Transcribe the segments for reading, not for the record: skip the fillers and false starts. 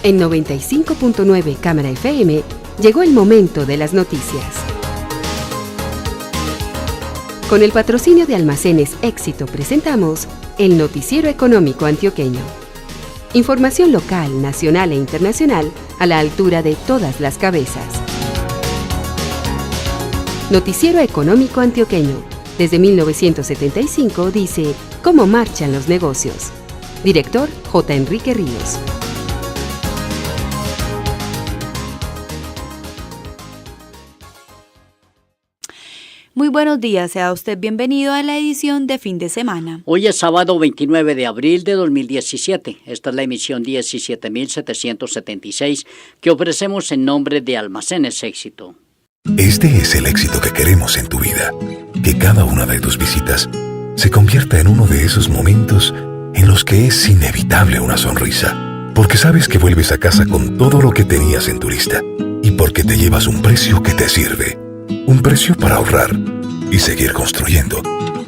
En 95.9 Cámara FM llegó el momento de las noticias. Con el patrocinio de Almacenes Éxito presentamos el Noticiero Económico Antioqueño. Información local, nacional e internacional a la altura de todas las cabezas. Noticiero Económico Antioqueño. Desde 1975 dice cómo marchan los negocios. Director J. Enrique Ríos. Muy buenos días, sea usted bienvenido a la edición de fin de semana. Hoy es sábado 29 de abril de 2017. Esta es la emisión 17.776 que ofrecemos en nombre de Almacenes Éxito. Este es el éxito que queremos en tu vida. Que cada una de tus visitas se convierta en uno de esos momentos en los que es inevitable una sonrisa. Porque sabes que vuelves a casa con todo lo que tenías en tu lista. Y porque te llevas un precio que te sirve. Un precio para ahorrar y seguir construyendo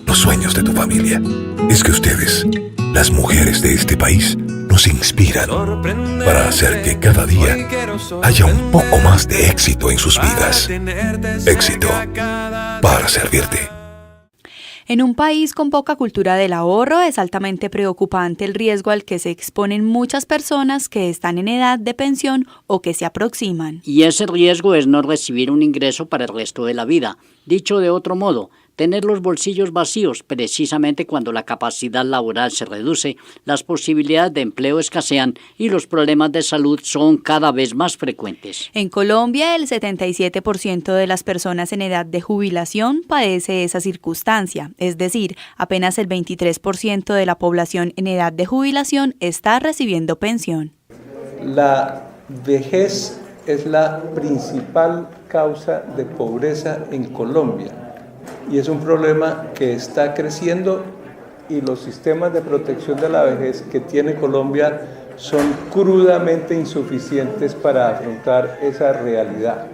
los sueños de tu familia. Es que ustedes, las mujeres de este país, nos inspiran para hacer que cada día haya un poco más de éxito en sus vidas. Éxito para servirte. En un país con poca cultura del ahorro es altamente preocupante el riesgo al que se exponen muchas personas que están en edad de pensión o que se aproximan. Y ese riesgo es no recibir un ingreso para el resto de la vida. Dicho de otro modo, tener los bolsillos vacíos precisamente cuando la capacidad laboral se reduce, las posibilidades de empleo escasean y los problemas de salud son cada vez más frecuentes. En Colombia, el 77% de las personas en edad de jubilación padece esa circunstancia, es decir, apenas el 23% de la población en edad de jubilación está recibiendo pensión. La vejez es la principal causa de pobreza en Colombia. Y es un problema que está creciendo y los sistemas de protección de la vejez que tiene Colombia son crudamente insuficientes para afrontar esa realidad.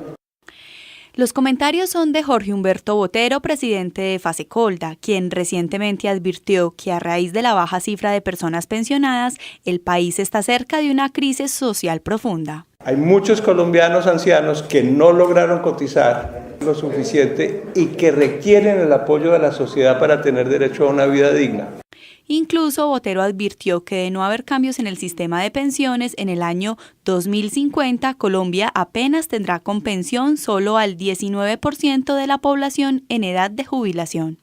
Los comentarios son de Jorge Humberto Botero, presidente de Fasecolda, quien recientemente advirtió que a raíz de la baja cifra de personas pensionadas, el país está cerca de una crisis social profunda. Hay muchos colombianos ancianos que no lograron cotizar lo suficiente y que requieren el apoyo de la sociedad para tener derecho a una vida digna. Incluso Botero advirtió que de no haber cambios en el sistema de pensiones, en el año 2050 Colombia apenas tendrá con pensión solo al 19% de la población en edad de jubilación.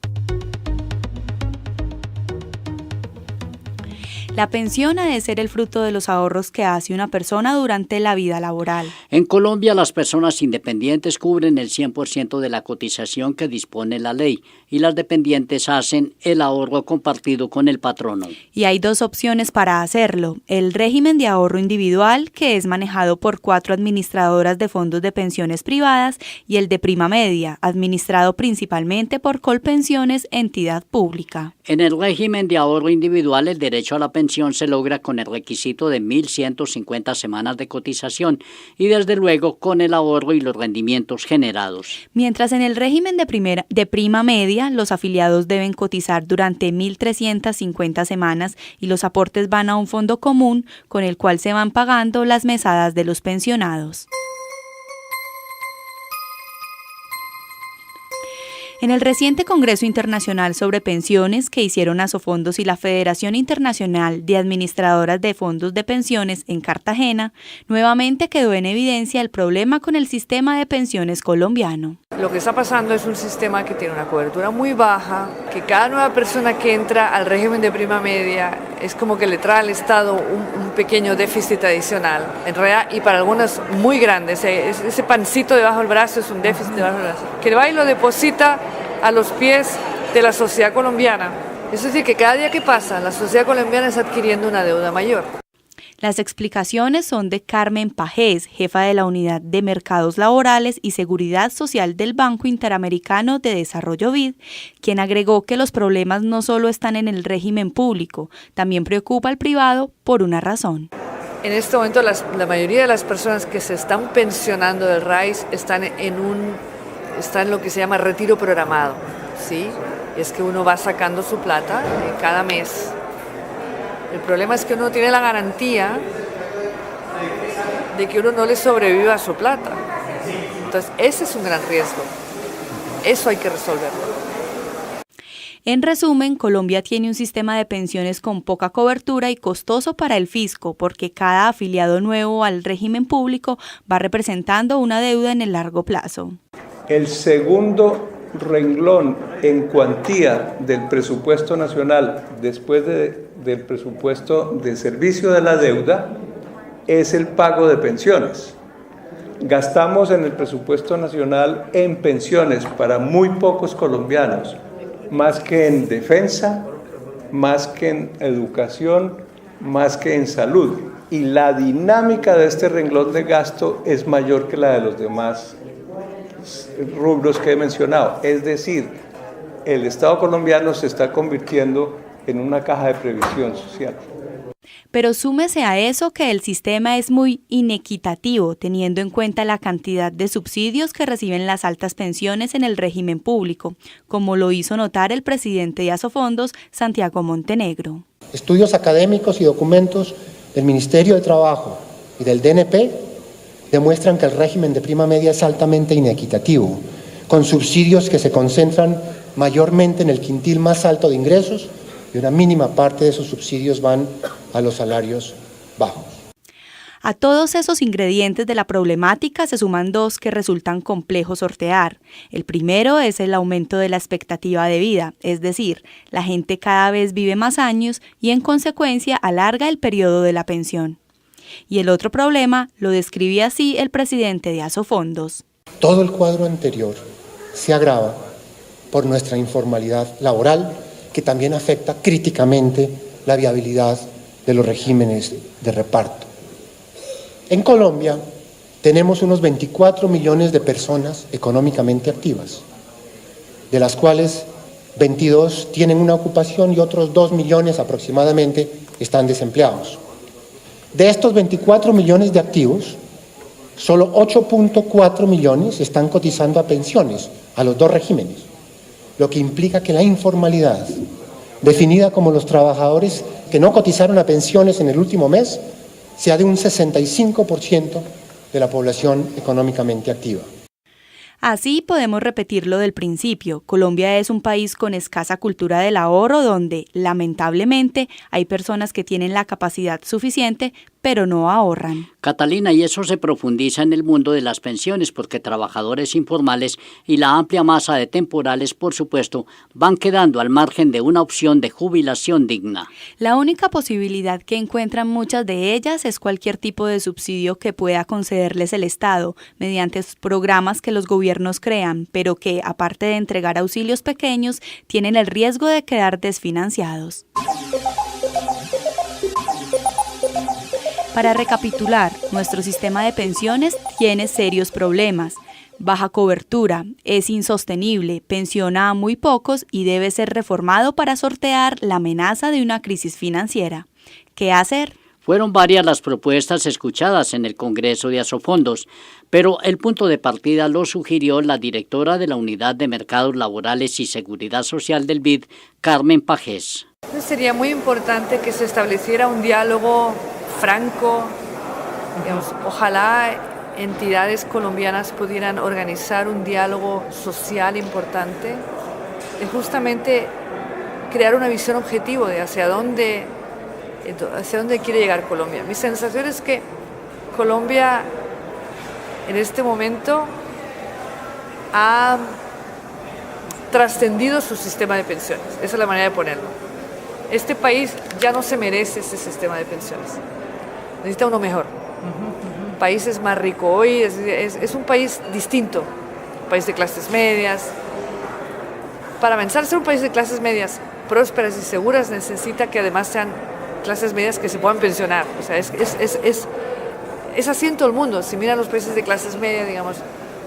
La pensión ha de ser el fruto de los ahorros que hace una persona durante la vida laboral. En Colombia, las personas independientes cubren el 100% de la cotización que dispone la ley y las dependientes hacen el ahorro compartido con el patrono. Y hay dos opciones para hacerlo: el régimen de ahorro individual, que es manejado por 4 administradoras de fondos de pensiones privadas, y el de prima media, administrado principalmente por Colpensiones, entidad pública. En el régimen de ahorro individual, el derecho a la pensión se logra con el requisito de 1.150 semanas de cotización y desde luego con el ahorro y los rendimientos generados. Mientras en el régimen de prima media, los afiliados deben cotizar durante 1.350 semanas y los aportes van a un fondo común con el cual se van pagando las mesadas de los pensionados. En el reciente Congreso Internacional sobre Pensiones que hicieron Asofondos y la Federación Internacional de Administradoras de Fondos de Pensiones en Cartagena, nuevamente quedó en evidencia el problema con el sistema de pensiones colombiano. Lo que está pasando es un sistema que tiene una cobertura muy baja, que cada nueva persona que entra al régimen de prima media es como que le trae al Estado un pequeño déficit adicional, en realidad, y para algunas muy grandes. Ese pancito debajo del brazo es un déficit debajo del brazo, que va y lo deposita a los pies de la sociedad colombiana. Es decir, que cada día que pasa, la sociedad colombiana está adquiriendo una deuda mayor. Las explicaciones son de Carmen Pajés, jefa de la Unidad de Mercados Laborales y Seguridad Social del Banco Interamericano de Desarrollo BID, quien agregó que los problemas no solo están en el régimen público, también preocupa al privado por una razón. En este momento la mayoría de las personas que se están pensionando del RAIS están en lo que se llama retiro programado, ¿sí? Es que uno va sacando su plata cada mes. El problema es que uno tiene la garantía de que uno no le sobreviva a su plata. Entonces, ese es un gran riesgo. Eso hay que resolverlo. En resumen, Colombia tiene un sistema de pensiones con poca cobertura y costoso para el fisco, porque cada afiliado nuevo al régimen público va representando una deuda en el largo plazo. El segundo renglón en cuantía del presupuesto nacional, después del presupuesto de servicio de la deuda, es el pago de pensiones. Gastamos en el presupuesto nacional en pensiones para muy pocos colombianos, más que en defensa, más que en educación, más que en salud. Y la dinámica de este renglón de gasto es mayor que la de los demás rubros que he mencionado. Es decir, el Estado colombiano se está convirtiendo en una caja de previsión social. Pero súmese a eso que el sistema es muy inequitativo, teniendo en cuenta la cantidad de subsidios que reciben las altas pensiones en el régimen público, como lo hizo notar el presidente de Asofondos, Santiago Montenegro. Estudios académicos y documentos del Ministerio de Trabajo y del DNP demuestran que el régimen de prima media es altamente inequitativo, con subsidios que se concentran mayormente en el quintil más alto de ingresos y una mínima parte de esos subsidios van a los salarios bajos. A todos esos ingredientes de la problemática se suman dos que resultan complejos sortear. El primero es el aumento de la expectativa de vida, es decir, la gente cada vez vive más años y en consecuencia alarga el periodo de la pensión. Y el otro problema lo describe así el presidente de Asofondos. Todo el cuadro anterior se agrava por nuestra informalidad laboral, que también afecta críticamente la viabilidad de los regímenes de reparto. En Colombia tenemos unos 24 millones de personas económicamente activas, de las cuales 22 tienen una ocupación y otros 2 millones aproximadamente están desempleados. De estos 24 millones de activos, solo 8.4 millones están cotizando a pensiones, a los dos regímenes, lo que implica que la informalidad, definida como los trabajadores que no cotizaron a pensiones en el último mes, sea de un 65% de la población económicamente activa. Así podemos repetir lo del principio. Colombia es un país con escasa cultura del ahorro donde, lamentablemente, hay personas que tienen la capacidad suficiente, pero no ahorran. Catalina, y eso se profundiza en el mundo de las pensiones porque trabajadores informales y la amplia masa de temporales, por supuesto, van quedando al margen de una opción de jubilación digna. La única posibilidad que encuentran muchas de ellas es cualquier tipo de subsidio que pueda concederles el Estado mediante programas que los gobiernos crean, pero que, aparte de entregar auxilios pequeños, tienen el riesgo de quedar desfinanciados. Para recapitular, nuestro sistema de pensiones tiene serios problemas. Baja cobertura, es insostenible, pensiona a muy pocos y debe ser reformado para sortear la amenaza de una crisis financiera. ¿Qué hacer? Fueron varias las propuestas escuchadas en el Congreso de Asofondos, pero el punto de partida lo sugirió la directora de la Unidad de Mercados Laborales y Seguridad Social del BID, Carmen Pagés. Sería muy importante que se estableciera un diálogo franco, digamos, ojalá entidades colombianas pudieran organizar un diálogo social importante, de justamente crear una visión objetivo de hacia dónde quiere llegar Colombia. Mi sensación es que Colombia en este momento ha trascendido su sistema de pensiones, esa es la manera de ponerlo. Este país ya no se merece ese sistema de pensiones. Necesita uno mejor. El país es más rico hoy, es un país distinto, un país de clases medias. Para avanzar a ser un país de clases medias prósperas y seguras necesita que además sean clases medias que se puedan pensionar. O sea, es así en todo el mundo. Si miran los países de clases medias, digamos,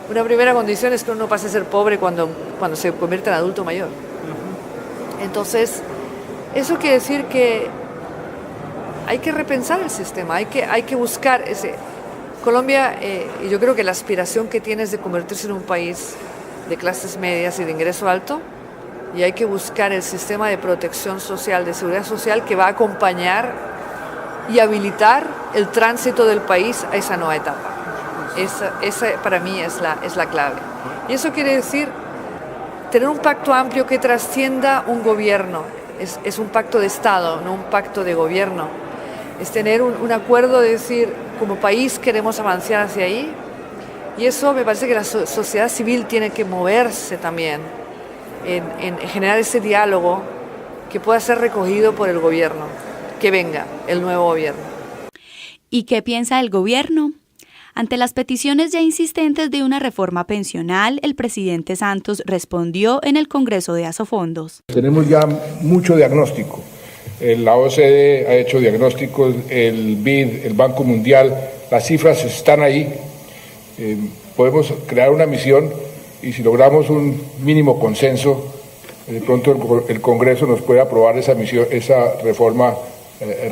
una primera condición es que uno pase a ser pobre cuando se convierte en adulto mayor. Entonces, eso quiere decir que hay que repensar el sistema, hay que buscar ese. Colombia, y yo creo que la aspiración que tiene es de convertirse en un país de clases medias y de ingreso alto, y hay que buscar el sistema de protección social, de seguridad social que va a acompañar y habilitar el tránsito del país a esa nueva etapa. Esa para mí es la clave. Y eso quiere decir tener un pacto amplio que trascienda un gobierno. Es un pacto de Estado, no un pacto de gobierno. Es tener un acuerdo de decir, como país queremos avanzar hacia ahí. Y eso me parece que la sociedad civil tiene que moverse también en generar ese diálogo que pueda ser recogido por el gobierno. Que venga el nuevo gobierno. ¿Y qué piensa el gobierno? Ante las peticiones ya insistentes de una reforma pensional, el presidente Santos respondió en el Congreso de Asofondos. Tenemos ya mucho diagnóstico. La OCDE ha hecho diagnósticos, el BID, el Banco Mundial, las cifras están ahí. Podemos crear una misión y si logramos un mínimo consenso, de pronto el Congreso nos puede aprobar esa reforma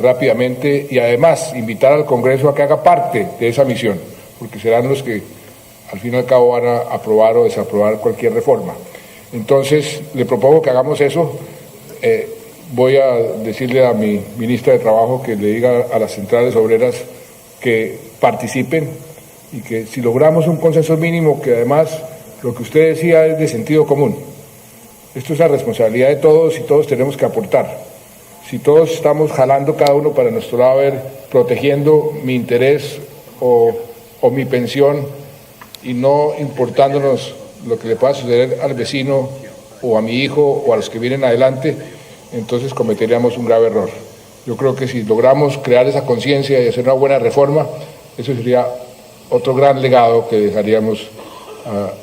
rápidamente y además invitar al Congreso a que haga parte de esa misión, porque serán los que al fin y al cabo van a aprobar o desaprobar cualquier reforma. Entonces, le propongo que hagamos eso. Voy a decirle a mi ministra de Trabajo que le diga a las centrales obreras que participen y que si logramos un consenso mínimo, que además lo que usted decía es de sentido común. Esto es la responsabilidad de todos y todos tenemos que aportar. Si todos estamos jalando cada uno para nuestro lado, a ver, protegiendo mi interés o mi pensión y no importándonos lo que le pueda suceder al vecino o a mi hijo o a los que vienen adelante, entonces cometeríamos un grave error. Yo creo que si logramos crear esa conciencia y hacer una buena reforma, eso sería otro gran legado que dejaríamos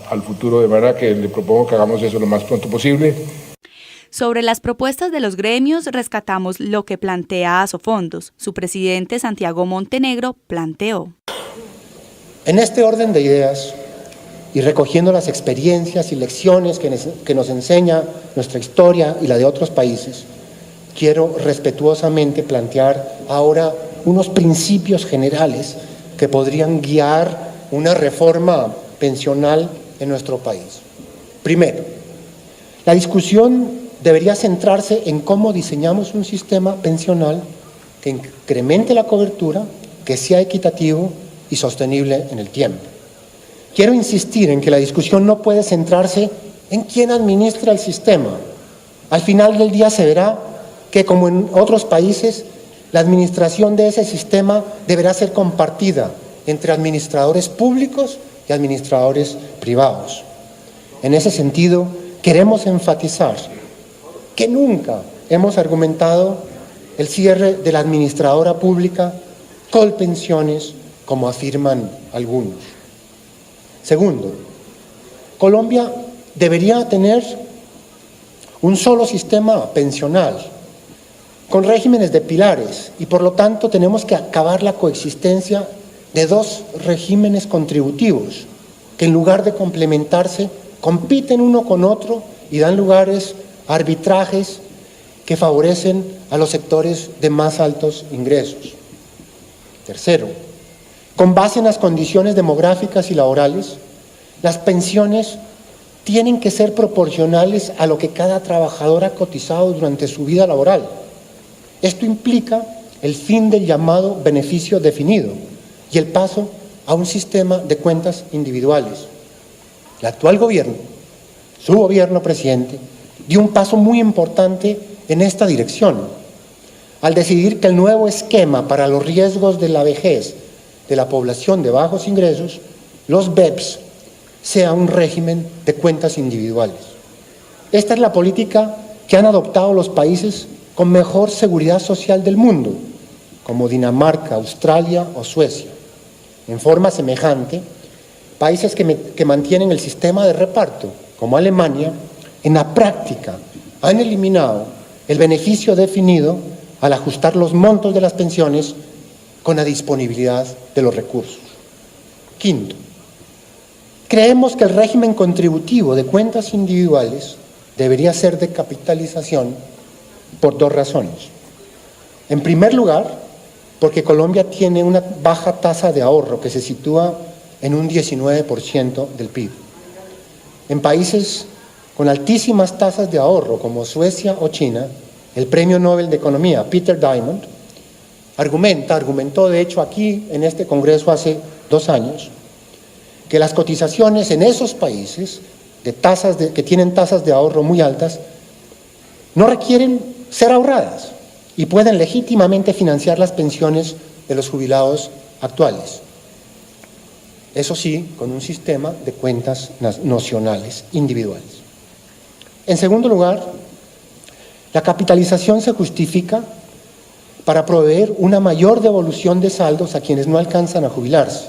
al futuro, de manera que le propongo que hagamos eso lo más pronto posible. Sobre las propuestas de los gremios, rescatamos lo que plantea Asofondos. Su presidente, Santiago Montenegro, planteó. En este orden de ideas y recogiendo las experiencias y lecciones que nos enseña nuestra historia y la de otros países, quiero respetuosamente plantear ahora unos principios generales que podrían guiar una reforma pensional en nuestro país. Primero, la discusión debería centrarse en cómo diseñamos un sistema pensional que incremente la cobertura, que sea equitativo y sostenible en el tiempo. Quiero insistir en que la discusión no puede centrarse en quién administra el sistema. Al final del día se verá que, como en otros países, la administración de ese sistema deberá ser compartida entre administradores públicos y administradores privados. En ese sentido, queremos enfatizar que nunca hemos argumentado el cierre de la administradora pública Colpensiones, como afirman algunos. Segundo, Colombia debería tener un solo sistema pensional con regímenes de pilares y por lo tanto tenemos que acabar la coexistencia de dos regímenes contributivos que en lugar de complementarse compiten uno con otro y dan lugares a arbitrajes que favorecen a los sectores de más altos ingresos. Tercero, con base en las condiciones demográficas y laborales, las pensiones tienen que ser proporcionales a lo que cada trabajador ha cotizado durante su vida laboral. Esto implica el fin del llamado beneficio definido y el paso a un sistema de cuentas individuales. El actual gobierno, su gobierno, presidente, dio un paso muy importante en esta dirección, al decidir que el nuevo esquema para los riesgos de la vejez de la población de bajos ingresos, los BEPS, sea un régimen de cuentas individuales. Esta es la política que han adoptado los países con mejor seguridad social del mundo, como Dinamarca, Australia o Suecia. En forma semejante, países que mantienen el sistema de reparto, como Alemania, en la práctica han eliminado el beneficio definido al ajustar los montos de las pensiones con la disponibilidad de los recursos. Quinto, creemos que el régimen contributivo de cuentas individuales debería ser de capitalización por dos razones. En primer lugar, porque Colombia tiene una baja tasa de ahorro que se sitúa en un 19% del PIB. En países con altísimas tasas de ahorro como Suecia o China, el Premio Nobel de Economía Peter Diamond argumentó de hecho aquí en este Congreso hace 2 años, que las cotizaciones en esos países que tienen tasas de ahorro muy altas no requieren ser ahorradas y pueden legítimamente financiar las pensiones de los jubilados actuales. Eso sí, con un sistema de cuentas nocionales individuales. En segundo lugar, la capitalización se justifica para proveer una mayor devolución de saldos a quienes no alcanzan a jubilarse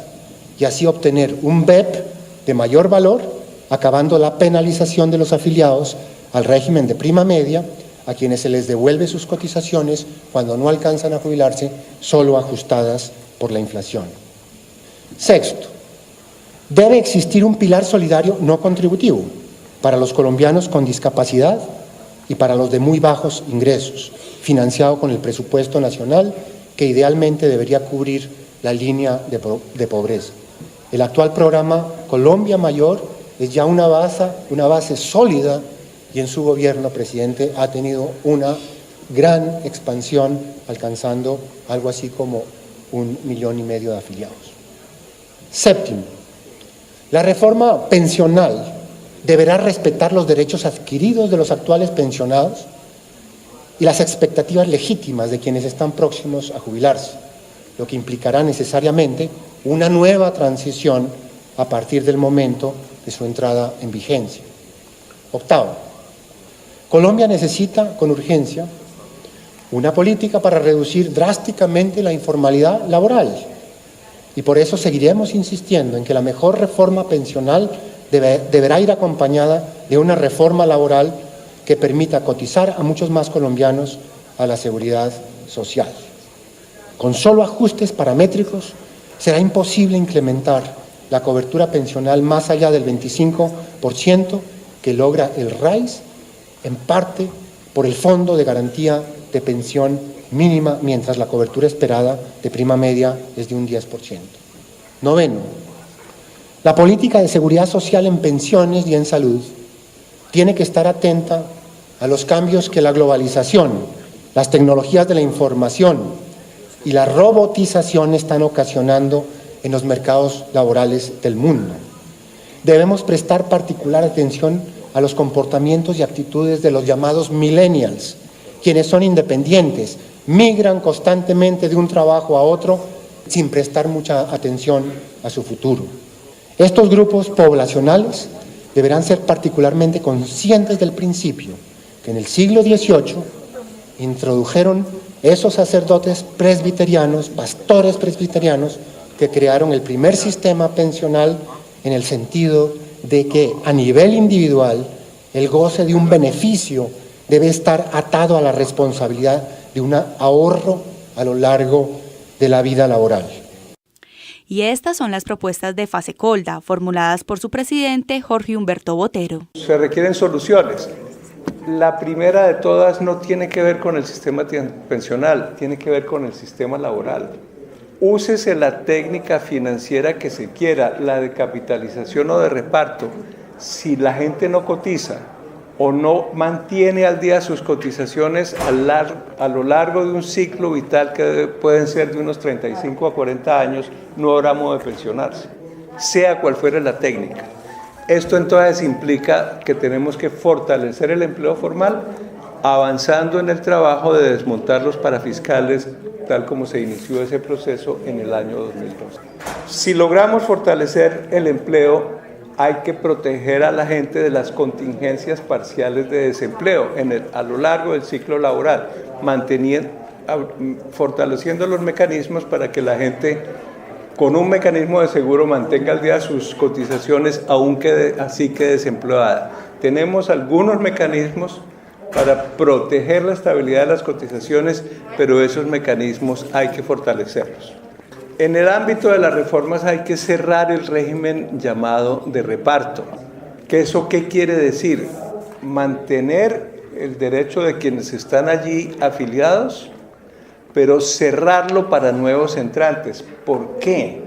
y así obtener un BEP de mayor valor, acabando la penalización de los afiliados al régimen de prima media, a quienes se les devuelve sus cotizaciones cuando no alcanzan a jubilarse, solo ajustadas por la inflación. Sexto, debe existir un pilar solidario no contributivo para los colombianos con discapacidad y para los de muy bajos ingresos, financiado con el presupuesto nacional, que idealmente debería cubrir la línea de pobreza. El actual programa Colombia Mayor es ya una base sólida y en su gobierno, presidente, ha tenido una gran expansión, alcanzando algo así como 1,5 millones de afiliados. Séptimo, la reforma pensional deberá respetar los derechos adquiridos de los actuales pensionados y las expectativas legítimas de quienes están próximos a jubilarse, lo que implicará necesariamente una nueva transición a partir del momento de su entrada en vigencia. Octavo, Colombia necesita con urgencia una política para reducir drásticamente la informalidad laboral y por eso seguiremos insistiendo en que la mejor reforma pensional deberá ir acompañada de una reforma laboral que permita cotizar a muchos más colombianos a la seguridad social. Con solo ajustes paramétricos será imposible incrementar la cobertura pensional más allá del 25% que logra el RAIS, en parte por el Fondo de Garantía de Pensión Mínima, mientras la cobertura esperada de prima media es de un 10%. Noveno, la política de seguridad social en pensiones y en salud tiene que estar atenta a los cambios que la globalización, las tecnologías de la información y la robotización están ocasionando en los mercados laborales del mundo. Debemos prestar particular atención a los comportamientos y actitudes de los llamados millennials, quienes son independientes, migran constantemente de un trabajo a otro sin prestar mucha atención a su futuro. Estos grupos poblacionales deberán ser particularmente conscientes del principio que en el siglo XVIII introdujeron esos sacerdotes presbiterianos, pastores presbiterianos, que crearon el primer sistema pensional en el sentido de que a nivel individual el goce de un beneficio debe estar atado a la responsabilidad de un ahorro a lo largo de la vida laboral. Y estas son las propuestas de Fasecolda, formuladas por su presidente Jorge Humberto Botero. Se requieren soluciones. La primera de todas no tiene que ver con el sistema pensional, tiene que ver con el sistema laboral. Úsese la técnica financiera que se quiera, la de capitalización o de reparto. Si la gente no cotiza o no mantiene al día sus cotizaciones a lo largo de un ciclo vital que pueden ser de unos 35 a 40 años, no habrá modo de pensionarse, sea cual fuera la técnica. Esto entonces implica que tenemos que fortalecer el empleo formal, avanzando en el trabajo de desmontar los parafiscales, tal como se inició ese proceso en el año 2012. Si logramos fortalecer el empleo, hay que proteger a la gente de las contingencias parciales de desempleo a lo largo del ciclo laboral, fortaleciendo los mecanismos para que la gente, con un mecanismo de seguro, mantenga al día sus cotizaciones, aunque así quede desempleada. Tenemos algunos mecanismos para proteger la estabilidad de las cotizaciones, pero esos mecanismos hay que fortalecerlos. En el ámbito de las reformas hay que cerrar el régimen llamado de reparto. ¿Eso qué quiere decir? Mantener el derecho de quienes están allí afiliados, pero cerrarlo para nuevos entrantes. ¿Por qué?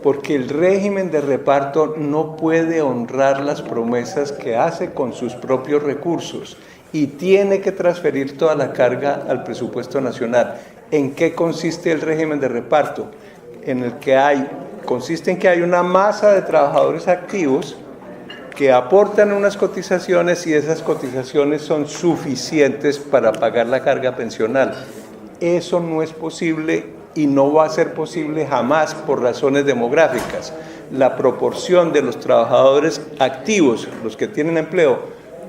Porque el régimen de reparto no puede honrar las promesas que hace con sus propios recursos y tiene que transferir toda la carga al presupuesto nacional. ¿En qué consiste el régimen de reparto? Consiste en que hay una masa de trabajadores activos que aportan unas cotizaciones y esas cotizaciones son suficientes para pagar la carga pensional. Eso no es posible y no va a ser posible jamás por razones demográficas. La proporción de los trabajadores activos, los que tienen empleo,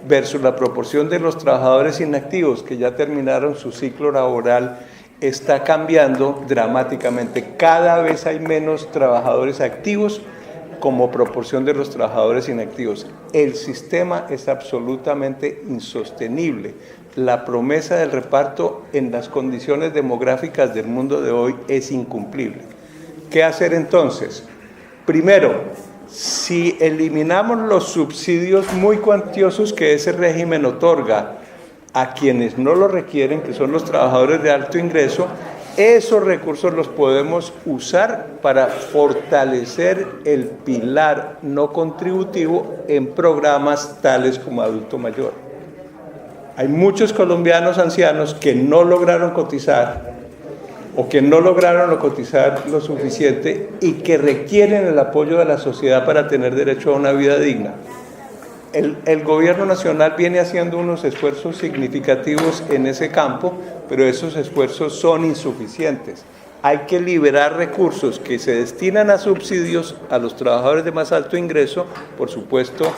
versus la proporción de los trabajadores inactivos que ya terminaron su ciclo laboral, está cambiando dramáticamente. Cada vez hay menos trabajadores activos como proporción de los trabajadores inactivos. El sistema es absolutamente insostenible. La promesa del reparto en las condiciones demográficas del mundo de hoy es incumplible. ¿Qué hacer entonces? Primero, si eliminamos los subsidios muy cuantiosos que ese régimen otorga a quienes no lo requieren, que son los trabajadores de alto ingreso, esos recursos los podemos usar para fortalecer el pilar no contributivo en programas tales como adulto mayor. Hay muchos colombianos ancianos que no lograron cotizar o que no lograron cotizar lo suficiente y que requieren el apoyo de la sociedad para tener derecho a una vida digna. El gobierno nacional viene haciendo unos esfuerzos significativos en ese campo, pero esos esfuerzos son insuficientes. Hay que liberar recursos que se destinan a subsidios a los trabajadores de más alto ingreso, por supuesto,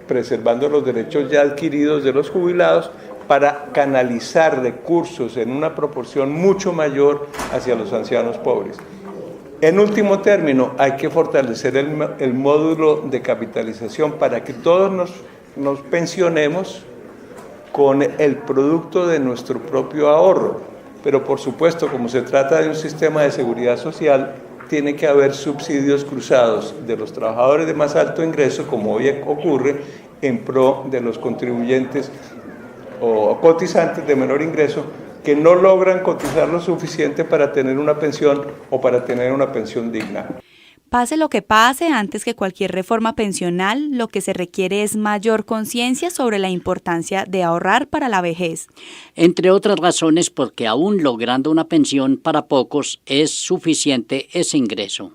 preservando los derechos ya adquiridos de los jubilados, para canalizar recursos en una proporción mucho mayor hacia los ancianos pobres. En último término, hay que fortalecer el módulo de capitalización para que todos nos pensionemos con el producto de nuestro propio ahorro. Pero por supuesto, como se trata de un sistema de seguridad social, tiene que haber subsidios cruzados de los trabajadores de más alto ingreso, como hoy ocurre, en pro de los contribuyentes o cotizantes de menor ingreso que no logran cotizar lo suficiente para tener una pensión o para tener una pensión digna. Pase lo que pase, antes que cualquier reforma pensional, lo que se requiere es mayor conciencia sobre la importancia de ahorrar para la vejez. Entre otras razones, porque aún logrando una pensión para pocos es suficiente ese ingreso.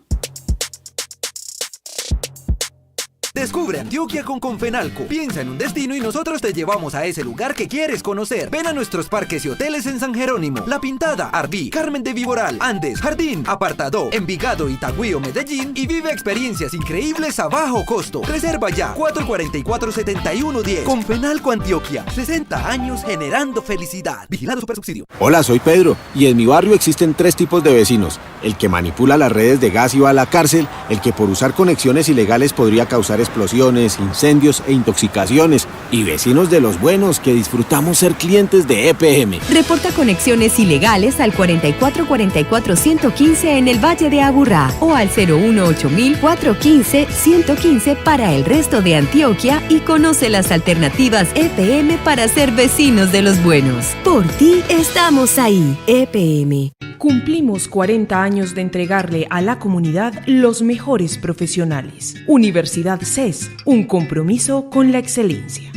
Descubre Antioquia con Confenalco. Piensa en un destino y nosotros te llevamos a ese lugar que quieres conocer. Ven a nuestros parques y hoteles en San Jerónimo, La Pintada, Arví, Carmen de Viboral, Andes, Jardín, Apartadó, Envigado, Itagüí o Medellín y vive experiencias increíbles a bajo costo. Reserva ya 444-7110. Confenalco Antioquia, 60 años generando felicidad. Vigilado Supersubsidio. Hola, soy Pedro y en mi barrio existen 3 tipos de vecinos. El que manipula las redes de gas y va a la cárcel, el que por usar conexiones ilegales podría causar explosiones, incendios e intoxicaciones, y vecinos de los buenos que disfrutamos ser clientes de EPM. Reporta conexiones ilegales al 44-44-115 en el Valle de Aburrá o al 018-415-115 para el resto de Antioquia y conoce las alternativas EPM para ser vecinos de los buenos. Por ti estamos ahí, EPM. Cumplimos 40 años de entregarle a la comunidad los mejores profesionales. Universidad CES, un compromiso con la excelencia.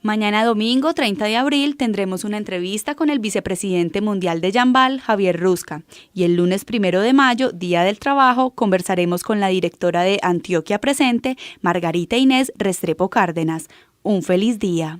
Mañana domingo, 30 de abril, tendremos una entrevista con el vicepresidente mundial de Yambal, Javier Rusca. Y el lunes 1 de mayo, Día del Trabajo, conversaremos con la directora de Antioquia Presente, Margarita Inés Restrepo Cárdenas. Un feliz día.